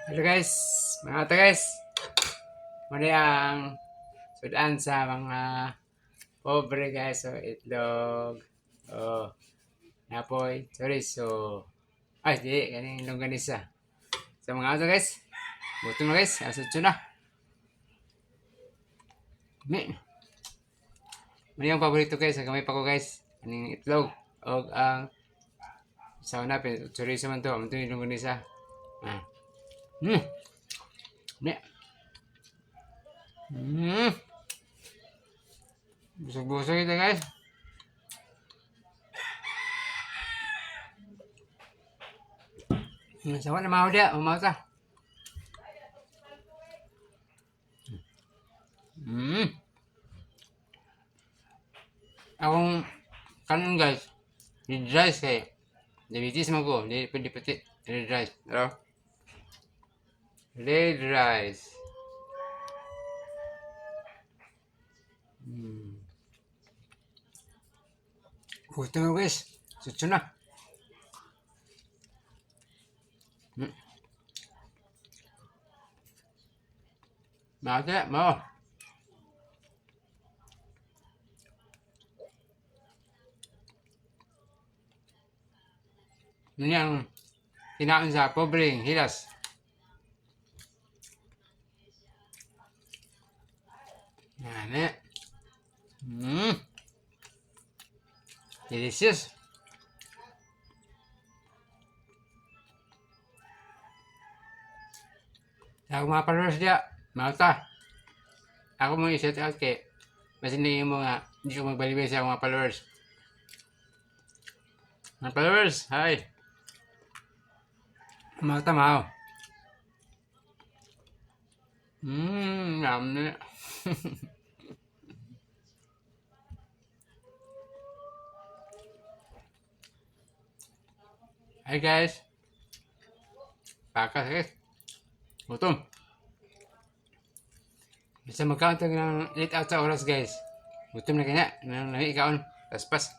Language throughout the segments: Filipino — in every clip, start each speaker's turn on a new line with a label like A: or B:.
A: Halo guys, mga ito guys. Muli ang sudan sa mga pobre guys. So, itlog. Oh, napoy. Sorry, so... Ay, di. Kaning longganisa. So, mga ito guys. Buto na guys. Asutso na. Muli ang paborito guys. Ang gamay pa ko guys. Kaning itlog. O ang... sauna. Sorry sa man to. Ito yung longganisa. Ah. Muli. Busog-busog ito guys. Sawa na mau dia, mau ta. Akong kanon guys, red rice kay diabetes mo ko, di pwede pati red rice. Pero, red rice. Gusto mo guys, sutso na. Maka, mau. Yun yung kinain sa pobreng hilas. Yan eh. Delicious. Ako mga followers dia, mau ta. Ako mo i-shout out kay mas hindi mo nga, hindi ko magbalibay sa mga followers. Mga followers, hi. Mau ta mau. Yum na. Hi guys. Pakas guys. Gutom. Bisa mag-count ng 8 out sa oras guys. Gutom na kanya. Nang ikaon. Paspas.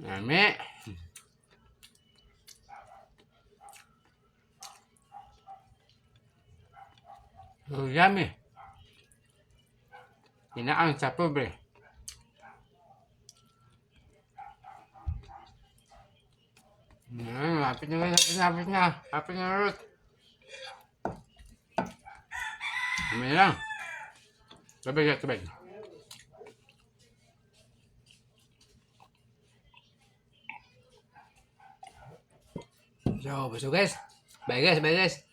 A: Nami. Oh, yummy. Kinaang sa pobre. Lapit na guys, lapit na. Lapit na Ruth. Kami lang. Sabay ka, sabay. So, busog guys. Bye guys, bye guys.